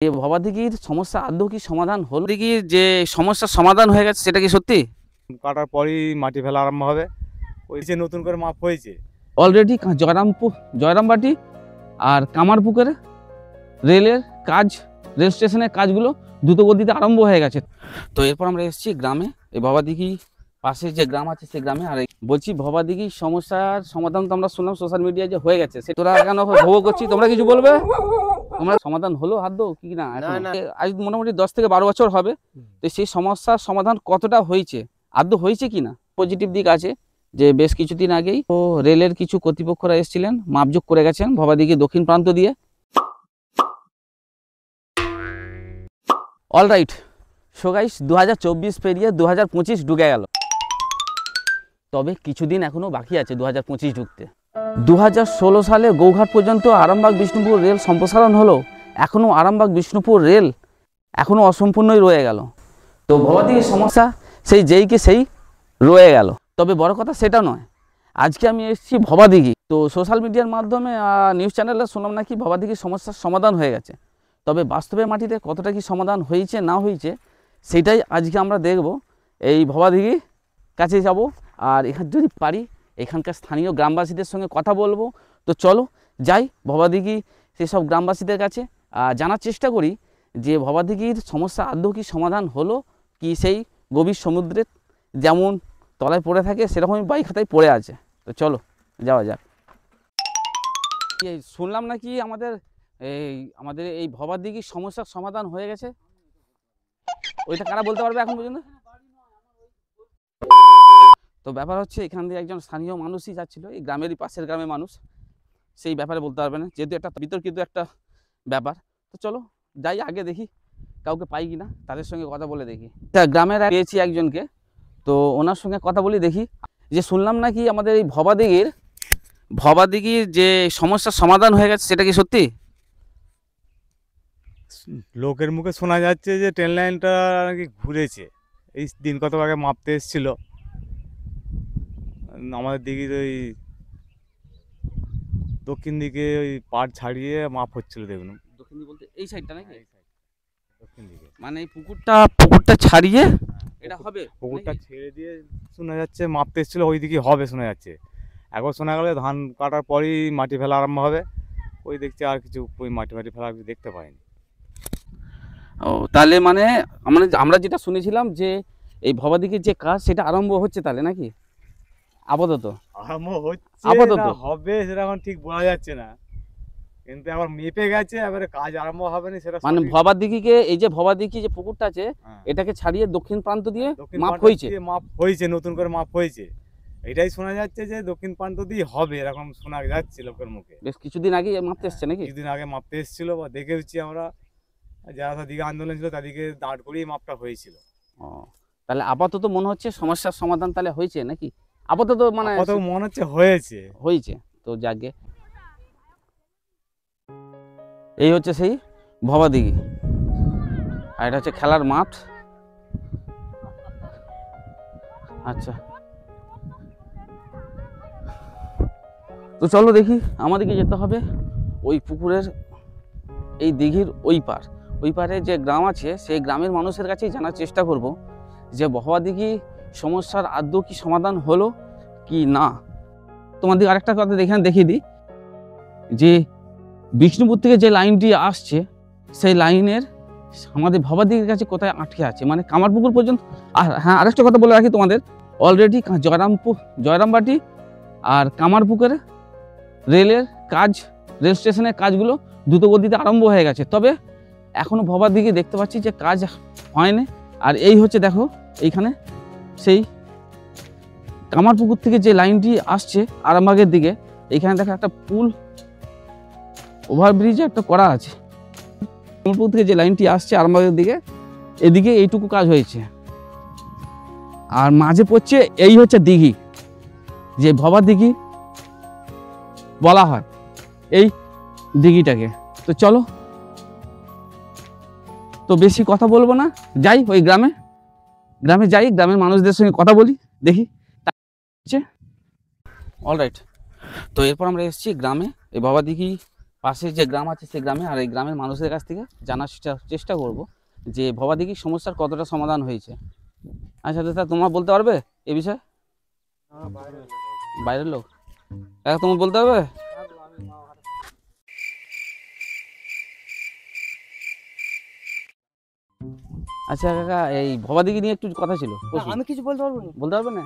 এই ভবাদিঘির সমস্যা আদৌ কি সমাধান হলো? দিঘির যে সমস্যার সমাধান হয়ে গেছে সেটা কি সত্যি? কাটার পরই মাটি ফেলা আরম্ভ হবে। ওই যে নতুন করে মাপ হয়েছে অলরেডি জয়রামবাটি আর কামারপুকুর রেলের কাজ, রেল স্টেশনের কাজগুলো দ্রুতগতিতে আরম্ভ হয়ে গেছে। তো এরপর আমরা এসেছি গ্রামে, এই ভবাদিঘি পাশে যে গ্রাম আছে সেই গ্রামে। আর বলছি ভবাদিঘি সমস্যার সমাধান তো আমরা শুনলাম সোশ্যাল মিডিয়ায় যে হয়ে গেছে, সে তোরা কেন ভোগ করছি, তোমরা কিছু বলবে? তোমরা সমাধান হলো আদৌ কি না? আজ মোটামুটি 10 থেকে 12 বছর হবে। তো সেই সমস্যার সমাধান কতটা হয়েছে, আদৌ হয়েছে কি না? পজিটিভ দিক আছে যে বেশ কিছুদিন আগেই তো রেলের কিছু কর্তৃপক্ষরা এসেছিলেন, মাপজোক করে গেছেন ভবাদিঘি দক্ষিণ প্রান্ত দিয়ে। অলরাইট, সো গাইস 2024 পেরিয়ে 2025 ঢুকে গেল, তবে কিছুদিন এখনো বাকি আছে 2025 ঢুকতে। 2016 সালে গৌঘাট পর্যন্ত আরামবাগ বিষ্ণুপুর রেল সম্প্রসারণ হলো, এখনও আরামবাগ বিষ্ণুপুর রেল এখনও অসম্পূর্ণই রয়ে গেল। তো ভবাদিঘির সমস্যা সেই যেইকে সেই রয়ে গেল। তবে বড় কথা সেটা নয়, আজকে আমি এসেছি ভবাদিঘি। তো সোশ্যাল মিডিয়ার মাধ্যমে নিউজ চ্যানেলে শুনলাম নাকি ভবাদিঘির সমস্যার সমাধান হয়ে গেছে। তবে বাস্তবে মাটিতে কতটা কি সমাধান হয়েছে না হয়েছে সেটাই আজকে আমরা দেখব। এই ভবাদিঘি কাছে যাব আর এখানে যদি পারি এখানকার স্থানীয় গ্রামবাসীদের সঙ্গে কথা বলবো। তো চলো যাই ভবাদিঘি সেসব গ্রামবাসীদের কাছে জানার চেষ্টা করি যে ভবাদিঘির সমস্যা আদৌ কি সমাধান হলো, কি সেই গভীর সমুদ্রের যেমন তলায় পড়ে থাকে সেরকমই বাই খাতায় পড়ে আছে। তো চলো যাওয়া যাক। শুনলাম নাকি আমাদের এই ভবাদিঘির সমস্যার সমাধান হয়ে গেছে, ওইটা কারা বলতে পারবে এখন পর্যন্ত? তো ব্যাপার হচ্ছে এখান দিয়ে একজন স্থানীয় মানুষই যাচ্ছিল, এই গ্রামেরই পাশের গ্রামের মানুষ, সেই ব্যাপারে বলতে পারবে না যেহেতু একটা বিতর্কিত একটা ব্যাপার। তো চলো যাই, আগে দেখি কাউকে পাই কিনা, তাদের সঙ্গে কথা বলে দেখি। গ্রামের পেয়েছি একজনকে, তো ওনার সঙ্গে কথা বলি দেখি। যে শুনলাম নাকি আমাদের এই ভবাদিঘির যে সমস্যার সমাধান হয়ে গেছে সেটা কি সত্যি? লোকের মুখে শোনা যাচ্ছে যে ট্রেন লাইনটা নাকি ঘুরেছে। এই দিন কত আগে মাপতে এসেছিল আমাদের দিঘির ওই দক্ষিণ দিকে, ওই পাড় ছাড়িয়ে মাপ হচ্ছিল। দেখুন দক্ষিণ দিকে বলতে এই সাইডটা নাকি? দক্ষিণ দিকে মানে এই পুকুরটা ছাড়িয়ে এটা হবে, পুকুরটা ছেড়ে দিয়ে শোনা যাচ্ছে মাপতে এসেছিল ওই দিকে হবে শোনা যাচ্ছে। একবার শোনা গেলে ধান কাটার পরই মাটি ফেলা আরম্ভ হবে। ওই দেখছি আর কিছু ওই মাটি ফেলা কিছু দেখতে পাইনি। ও তাহলে মানে আমরা যেটা শুনেছিলাম যে এই ভবাদিঘির যে কাজ সেটা আরম্ভ হচ্ছে তাহলে নাকি? আপাতত আরম্ভ হচ্ছে, আপাতত হবে সেটা এখন ঠিক বলা যাচ্ছে না, কিন্তু আবার মেপে গেছে, এবারে কাজ আরম্ভ হবে না সেটা মানে ভবাদিঘিকে, এই যে ভবাদিঘি যে পুকুরটা আছে এটাকে ছাড়িয়ে দক্ষিণ প্রান্ত দিয়ে মাপ হয়েছে নতুন করে মাপ হয়েছে। এটাই শোনা যাচ্ছে যে দক্ষিণ প্রান্ত দিয়ে হবে, এরকম শোনা যাচ্ছে লোকের মুখে। বেশ কিছুদিন আগে মাপতে এসছে নাকি? কিছুদিন আগে মাপতে এসেছিল বা দেখেছি আমরা, যারা তাদিকে আন্দোলন ছিল তাদেরকে দাঁড় করিয়ে মাপটা হয়েছিল। ও তাহলে আপাতত মনে হচ্ছে সমস্যার সমাধান তাহলে হয়েছে নাকি? আপাতত মানে মনে হচ্ছে হয়েছে। তো যাকে এই হচ্ছে সেই ভবাদিঘি, আর এটা হচ্ছে খেলার মাঠ। আচ্ছা তো চলো দেখি, আমাদেরকে যেতে হবে ওই পুকুরের এই দিঘির ওই পারে যে গ্রাম আছে সেই গ্রামের মানুষের কাছেই জানার চেষ্টা করব যে ভবাদিঘি সমস্যার আদৌ কি সমাধান হলো কি না। তোমাদের আরেকটা কথা এখানে দেখিয়ে দিই যে বিষ্ণুপুর থেকে যে লাইনটি আসছে সেই লাইনের আমাদের ভবাদিঘির কাছে কোথায় আটকে আছে, মানে কামারপুকুর পর্যন্ত। আর হ্যাঁ, আরেকটা কথা বলে রাখি তোমাদের, অলরেডি জয়রামবাটি আর কামারপুকুর রেলের কাজ, রেল স্টেশনের কাজগুলো দ্রুতগতিতে আরম্ভ হয়ে গেছে। তবে এখনও ভবাদিঘি দেখতে পাচ্ছি যে কাজ হয়নি। আর এই হচ্ছে দেখো এইখানে সেই কামারপুকুর থেকে যে লাইনটি আসছে আরামবাগের দিকে, এইখানে দেখো একটা পুল ওভারব্রিজ একটা করা আছে। কামারপুকুর থেকে যে লাইনটি আসছে আরামবাগের দিকে, এদিকে এইটুকু কাজ হয়েছে। আর মাঝে পড়ছে এই হচ্ছে দিঘি, যে ভবাদিঘি বলা হয় এই দিঘিটাকে। তো চলো, তো বেশি কথা বলবো না, যাই ওই গ্রামে যাই, গ্রামের মানুষদের সঙ্গে কথা বলি দেখি। অলরাইট, তো এরপর আমরা এসেছি গ্রামে, এই ভবাদিঘি পাশে যে গ্রাম আছে সেই গ্রামে আর এই গ্রামের মানুষদের কাছ থেকে জানার চেষ্টা করব যে ভবাদিঘির সমস্যার কতটা সমাধান হয়েছে। আচ্ছা দাদা, তোমরা বলতে পারবে এ বিষয়ে? বাইরের লোক তুমি বলতে পারবে? আচ্ছা কাকা, এই ভবাদিঘি নিয়ে একটু কথা ছিল। আমি কিছু বলতে পারবো না। বলতে পারবে না?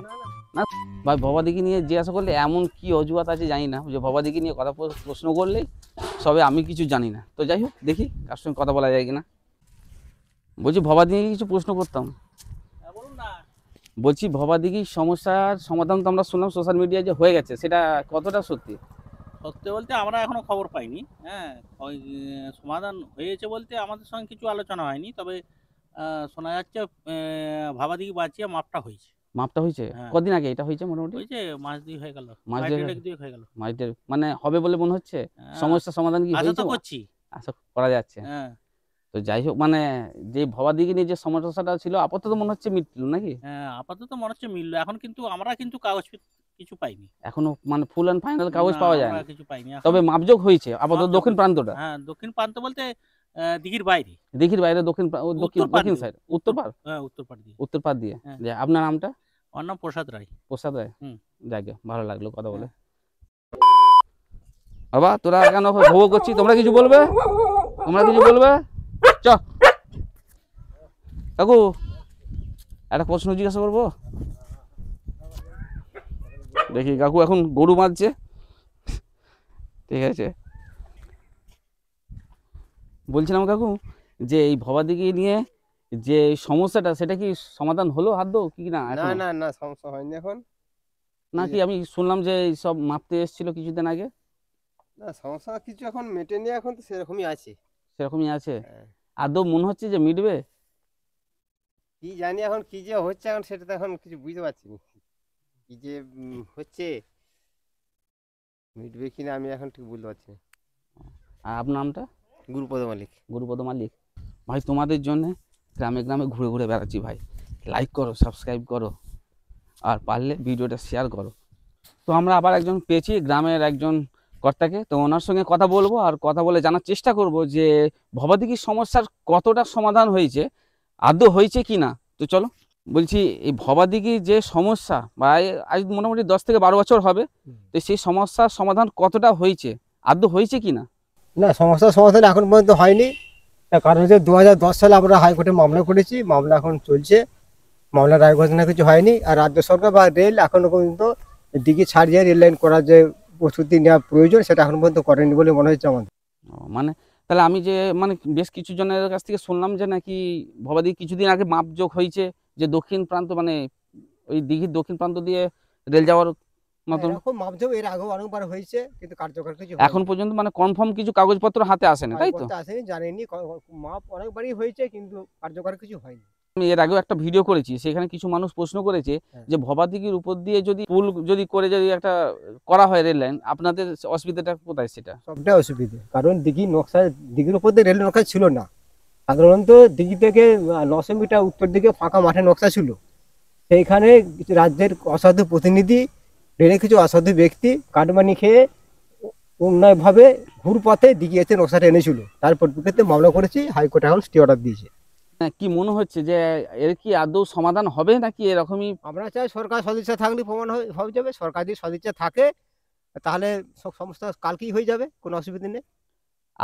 না ভাই, ভবাদিঘি নিয়ে জিজ্ঞাসা করলে এমন কি অজুহাত আছে জানি না, যে ভবাদিঘি নিয়ে কথা প্রশ্ন করলেই সবে আমি কিছু জানি না। তো যাই হোক, দেখি কার সঙ্গে কথা বলা যায় কিনা। বলছি ভবাদিঘি কিছু প্রশ্ন করতাম। বলছি ভবাদিঘির সমস্যার সমাধান তো আমরা শুনলাম সোশ্যাল মিডিয়ায় যে হয়ে গেছে, সেটা কতটা সত্যি? সত্যি বলতে আমরা এখনো খবর পাইনি। হ্যাঁ, ওই সমাধান হয়েছে বলতে আমাদের সঙ্গে কিছু আলোচনা হয়নি, তবে শোনা যাচ্ছে ভাবাদিঘি বাঁচিয়ে মাপটা হয়েছে। মাপটা হয়েছে? হ্যাঁ। কদিন আগে এটা হয়েছে মোটামুটি? হয়েছে মাস দুই হয়ে গেল, মাস মাস দেড়েক? দুই হয়ে গেল। মাইটের মানে হবে বলে মনে হচ্ছে? হ্যাঁ, সমস্যার সমাধান কি আশা হয়েছে? তো করছি। আশা করা যাচ্ছে। হ্যাঁ, তো যাই হোক, মানে যে ভবাদিঘি নিয়ে যে সমস্যাটা ছিল আপাতত মনে হচ্ছে মিটলো নাকি? হ্যাঁ, আপাতত মনে হচ্ছে মিললো। এখন কিন্তু আমরা কিন্তু কাগজ কিছু পাইনি। এখনো মানে ফুল অ্যান্ড ফাইনাল কাগজ না, পাওয়া যায় আমরা না। কিছু পাইনি এখন। তবে মাপযোগ হয়েছে আপাতত মাপযোগ দক্ষিণ হয়েছে। প্রান্তটা। হ্যাঁ, দক্ষিণ প্রান্ত বলতে দিঘির বাইরে। দিঘির বাইরে দক্ষিণ দক্ষিণ উত্তর পাড় দক্ষিণ দিয়ে। সাইড, উত্তর পাড়। হ্যাঁ, উত্তর পাড় দিয়ে। উত্তর পাড় দিয়ে। হ্যাঁ। যে আপনার নামটা? আমার নাম প্রসাদ রায়। প্রসাদ রায়। হুম। যাকে ভালো লাগলো কথা বলে। হ্যাঁ। বাবা তোরা কেন ভোগ করছি? তোমরা কিছু বলবে? তোমরা কিছু বলবে? চ কাকু, একটা প্রশ্ন জিজ্ঞাসা করবো। দেখি কাকু এখন গরু বাঁধছে। ঠিক আছে, বলছিলাম কাকু যে এই ভবাদিঘি নিয়ে যে সমস্যাটা সেটা কি সমাধান হলো আদৌ কি না? না এখনো? না না, সমস্যা হয়নি এখন। নাকি আমি শুনলাম যে এই সব মাপতে এসেছিল কিছুদিন আগে, না, সমস্যা কিছু এখন মেটেনি, এখন তো সেরকমই আছে। সেরকমই আছে? হ্যাঁ। আদৌ মনে হচ্ছে যে মিটবে? কি জানি এখন কি যে হচ্ছে, এখন সেটা তো এখন কিছু বুঝতে পারছি না। কি যে হচ্ছে, মিটবে কিনা আমি এখন ঠিক বুঝতে পারছি না। আর আপনার নামটা? গুরুপদ মালিক। গুরুপদ মালিক। ভাই তোমাদের জন্য গ্রামে গ্রামে ঘুরে ঘুরে বেড়াচ্ছি ভাই। লাইক করো, সাবস্ক্রাইব করো, আর পারলে ভিডিওটা শেয়ার করো। তো আমরা আবার একজন পেয়েছি, গ্রামের একজন কর্তাকে। তো ওনার সঙ্গে কথা বলবো আর কথা বলে জানার চেষ্টা করব যে ভবাদিঘির সমস্যার কতটা সমাধান হয়েছে, আদৌ হয়েছে কি না। তো চলো। বলছি এই ভবাদিঘির যে সমস্যা বা আজ মোটামুটি 10 থেকে 12 বছর হবে, তো সেই সমস্যার সমাধান কতটা হয়েছে, আদৌ হয়েছে কি না? না, সমস্যার সমাধান এখন পর্যন্ত হয়নি। তার কারণ হচ্ছে 2010 সালে আমরা হাইকোর্টে মামলা করেছি, মামলা এখন চলছে, মামলার রায় ঘোষণা কিছু হয়নি। আর রাজ্য সরকার বা রেল এখনো পর্যন্ত দিঘি ছাড়িয়ে রেল লাইন করার যে প্রস্তুতি নেওয়া প্রয়োজন সেটা এখন পর্যন্ত করেনি বলে মনে হচ্ছে আমাদের। মানে তাহলে আমি যে মানে বেশ কিছু জনের কাছ থেকে শুনলাম যে নাকি ভবাদিঘি কিছুদিন আগে মাপযোগ হয়েছে, যে দক্ষিণ প্রান্ত মানে ওই দিঘির দক্ষিণ প্রান্ত দিয়ে রেল যাওয়ার মতন। এরকম মাপযোগ এর আগেও অনেকবার হয়েছে, কিন্তু কার্যকর কিছু এখন পর্যন্ত মানে কনফার্ম কিছু কাগজপত্র হাতে আসেনি, তাই তো? আসেনি, জানেনি, মাপ অনেকবারই হয়েছে কিন্তু কার্যকর কিছু হয়নি। আমি এর আগেও একটা ভিডিও করেছি, সেখানে কিছু মানুষ প্রশ্ন করেছে হ্যাঁ। যে ভবাদিঘির উপর দিয়ে যদি পুল যদি করে যদি একটা করা হয় রেল লাইন, আপনাদের অসুবিধাটা কোথায় সেটা? সবটাই অসুবিধে, কারণ দিঘি নকশা, দিঘির উপর দিয়ে রেল নকশা ছিল না। সাধারণত দিঘি থেকে 900 মিটার উত্তর দিকে ফাঁকা মাঠে নকশা ছিল। সেইখানে কিছু রাজ্যের অসাধু প্রতিনিধি, রেলের কিছু অসাধু ব্যক্তি কাটমানি খেয়ে অন্যায়ভাবে ঘুরপথে দিঘি এসে নকশাটা এনেছিল। তার পরিপ্রেক্ষিতে মামলা করেছি, হাইকোর্ট এখন স্টে অর্ডার দিয়েছে। হ্যাঁ, কি মনে হচ্ছে যে এর কি আদৌ সমাধান হবে নাকি এরকমই? আমরা চাই সরকার সদিচ্ছা থাকলে প্রমাণ হয়ে যাবে। সরকার যদি সদিচ্ছা থাকে তাহলে সব সমস্যা কালকেই হয়ে যাবে, কোনো অসুবিধা নেই।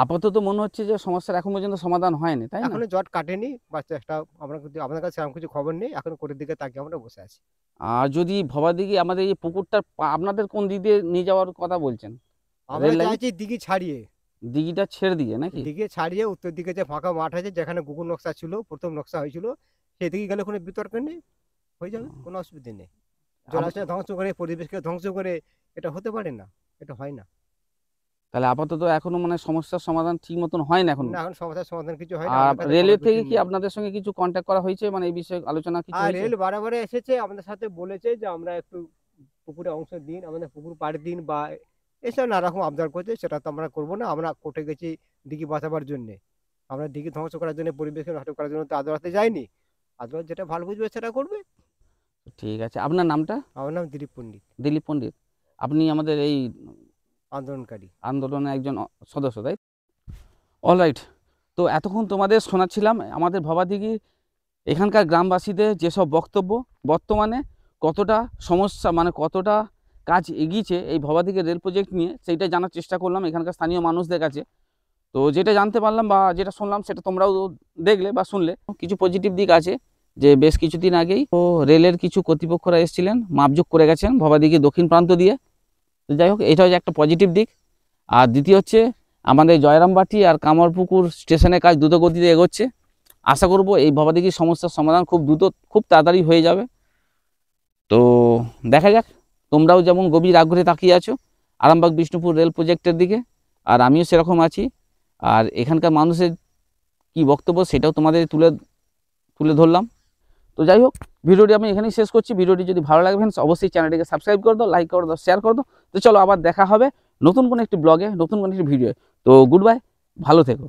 আপাতত মনে হচ্ছে যে সমস্যার এখন পর্যন্ত সমাধান হয়নি, তাই না? এখনো জট কাটেনি বা চেষ্টা, আমরা কিন্তু আপনার কাছে সেরকম কিছু খবর নেই, এখন কোর্টের দিকে তাকিয়ে আমরা বসে আছি। আর যদি ভবাদিঘি আমাদের এই পুকুরটা আপনাদের কোন দিক দিয়ে নিয়ে যাওয়ার কথা বলছেন? আমরা রেল লাইন? চাইছি দিঘি ছাড়িয়ে, দিঘিটা ছেড়ে দিয়ে নাকি? দিঘি ছাড়িয়ে উত্তর দিকে যে ফাঁকা মাঠ আছে, যেখানে গুগল নকশা ছিল, প্রথম নকশা হয়েছিল, সেদিকে গেলে কোনো বিতর্ক নেই, হয়ে যাবে, কোনো অসুবিধা নেই। জলাশয় ধ্বংস করে, পরিবেশকে ধ্বংস করে এটা হতে পারে না, এটা হয় না। তাহলে আপাতত এখনো মানে সমস্যার সমাধান ঠিক মতন হয় না এখন। না, এখন সমস্যার সমাধান কিছু হয় না। আর আমাদের কাছে রেলের খবর থেকে কিছু কি নেই। আপনাদের সঙ্গে কিছু কন্ট্যাক্ট করা হয়েছে, মানে এই বিষয়ে আলোচনা কিছু আর হয়েছে? রেল বারে এসেছে, আমাদের সাথে বলেছে যে আমরা একটু পুকুরে অংশ দিন, আমাদের পুকুর পাড়ে দিন, বা এসব নানা রকম আবদার করছে। সেটা তো আমরা করবো না। আমরা কোর্টে গেছি দিঘি বাঁচাবার জন্যে, আমরা দিঘি ধ্বংস করার জন্য, পরিবেশকে নষ্ট করার জন্য তো আদালতে যাইনি। আদালত যেটা ভালো বুঝবে সেটা করবে। ঠিক আছে, আপনার নামটা? আমার নাম দিলীপ পণ্ডিত। দিলীপ পণ্ডিত। আপনি আমাদের এই আন্দোলনকারী। আন্দোলনের একজন সদস্য, তাই? অলরাইট। তো এতক্ষণ তোমাদের শোনাচ্ছিলাম আমাদের ভবাদিঘি এখানকার গ্রামবাসীদের যেসব বক্তব্য, বর্তমানে কতটা সমস্যা, মানে কতটা কাজ এগিয়েছে এই ভবাদিঘি রেল প্রজেক্ট নিয়ে, সেইটা জানার চেষ্টা করলাম এখানকার স্থানীয় মানুষদের কাছে। তো যেটা জানতে পারলাম বা যেটা শুনলাম সেটা তোমরাও দেখলে বা শুনলে। কিছু পজিটিভ দিক আছে, যে বেশ কিছুদিন আগেই তো রেলের কিছু কর্তৃপক্ষরা এসেছিলেন, মাপযোগ করে গেছেন ভবাদিঘি দক্ষিণ প্রান্ত দিয়ে। তো যাই হোক, এটা হচ্ছে একটা পজিটিভ দিক। আর দ্বিতীয় হচ্ছে আমাদের জয়রামবাটি আর কামারপুকুর স্টেশনের কাজ দ্রুত গতিতে এগোচ্ছে। আশা করব এই ভবাদিঘির সমস্যার সমাধান খুব তাড়াতাড়ি হয়ে যাবে। তো দেখা যাক, তোমরাও যেমন গভীর আগ্রহে তাকিয়ে আছো আরামবাগ বিষ্ণুপুর রেল প্রজেক্টের দিকে, আর আমিও সেরকম আছি। আর এখানকার মানুষের কি বক্তব্য সেটাও তোমাদের তুলে ধরলাম। তো যাই হোক, ভিডিওটি আমি এখানেই শেষ করছি। ভিডিওটি যদি ভালো লাগে ফ্রেন্ডস, অবশ্যই চ্যানেলটিকে সাবস্ক্রাইব করে দাও, লাইক করে দাও, শেয়ার করে দাও। তো চলো আবার দেখা হবে নতুন কোনো একটি ব্লগে, নতুন কোনো একটি ভিডিও। তো গুড বাই, ভালো থেকো।